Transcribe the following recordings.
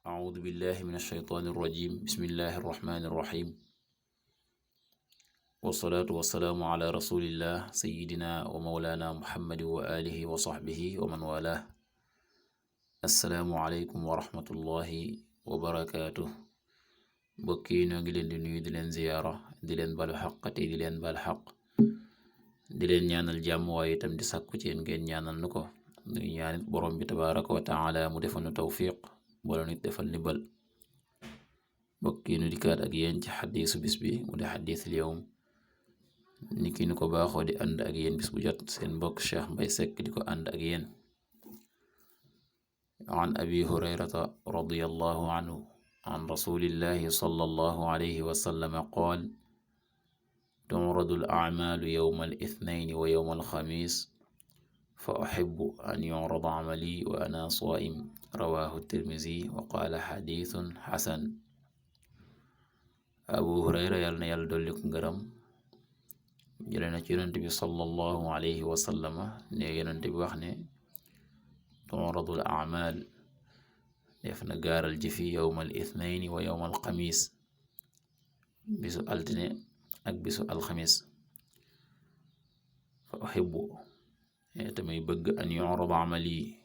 أعوذ بالله من الشيطان الرجيم بسم الله الرحمن الرحيم والصلاة والسلام على رسول الله سيدنا ومولانا محمد وآله وصحبه ومن والاه السلام عليكم ورحمة الله وبركاته bokki noo ngi leen di nuyu di leen ziyaara di leen balu xaq te di leen bal xaq di leen ñaanal jàmm waaye itam di sàkku ci yéen ngeen ñaanal nu ko nuy ñaanit borom bi tabaraka wa taala mu defal nu tawfiq wala nit defal ni bal bokki nu dikkaat ak yéen ci xadiisu bis bi mu di xadiisul yawm ni ki nu ko baaxoo di ànd ak yéen bis bu jot seen mbokk Cheikh Mbay Sekk di ko ànd ak yéen an abi hurayrata radiyallahu anhu an rasulillahi sallallahu alayhi wa sallam qaal tu'radu al-a'maalu yawma al-ithnayni wa yawma al-xamiis fa uhibbu an yu'rada 'amalii wa ana saa'im rawaahu tirmizi wa qaala xadiisun xasan. abu hurayra yàlla na yàlla dolli ko ngërëm jële na ci yonent bi sallallahu alayhi wa sallama ne yonent bi wax ne tu'radu al-a'maal def na gaaral jëfi yawmal ithnayni wa yawmal xamiis bisu altine ak bisu alxamis fa uhibbu tamay bëgg an yu'rada amali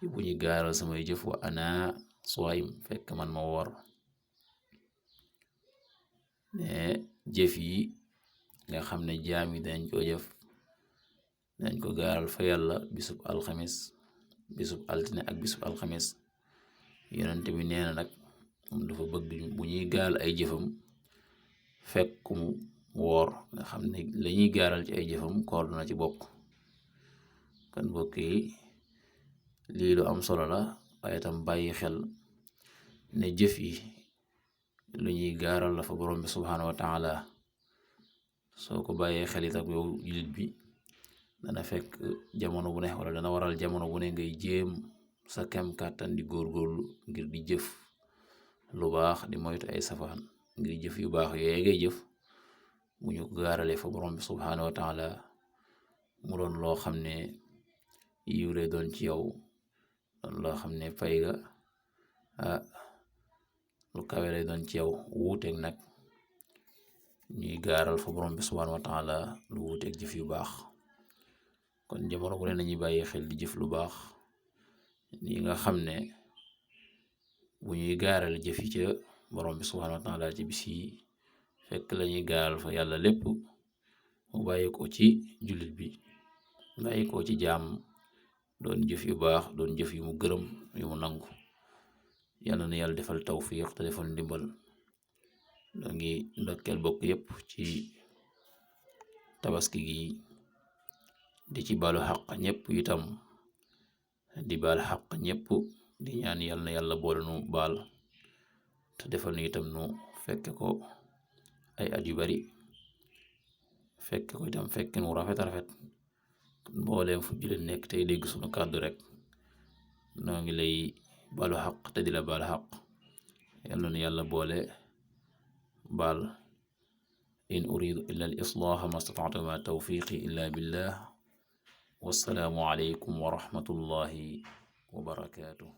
ci bu ñu gaaral samay jëf wa ana saa'im fekk man ma woor ne jëf yi nga xam ne jaam yi dañ ko jëf dañ ko gaaral fa yàlla bisub alxamis bisub altine ak bisub alxamis yonent bi nee na nag moom dafa bëgg bu ñuy gaal ay jëfam fekk mu woor nga xam ne lañuy gaaral ci ay jëfam koor dina ci bokk kon bokk yi lii lu am solo la waaye tam bàyyi xel ne jëf yi lu ñuy gaaral la fa borom bi subhaanahu wa taala soo ko bàyyee xel itam yow jullit bi dana fekk jamono bu ne wala dana waral jamono bu ne ngay jéem sa kem kàttan di góorgóorlu ngir di jëf lu baax di moytu ay safaan ngir jëf yu baax yooyu ngay jëf bu ñu gaarale fa borom bi subhaanahu wa taala mu doon loo xam ne yiw lay doon ci yow doon loo xam ne fay ga lu kawe lay doon ci yow wuuteeg nag ñuy gaaral fa borom bi subhaanahu wa taala lu wuuteeg jëf yu baax kon jamono bu ne nañuy bàyyi xel di jëf lu baax ni nga xam ne bu ñuy gaaral jëf yi ca borom bi subhaanahu wa taala ci bis yi fekk lañuy gaaral fa yàlla lépp mu bàyyi ko ci jullit bi bàyyi ko ci jaam doon jëf yu baax doon jëf yu mu gërëm yu mu nangu yàlla na yàlla defal tawfiq te defal ndimbal doo ngi ndokkeel bokk yépp ci tabaski gi di ci baalu xaq ñépp itam di baal xaq ñépp di ñaan yàlla na yàlla boole nu baal te defal nu itam nu fekke ko ay at yu bari fekke ko itam fekke nu rafet rafet mbooleem fu juleen nekk tey dégg sunu kàddu rek noo ngi lay baalu xaq te di la baal xaq yàlla na yàlla boole baal in uridu illa al islaaha ma stata'tu ma tawfiqi illa billah wassalaamu aleykum wa rahmatullahi wa barakaatuh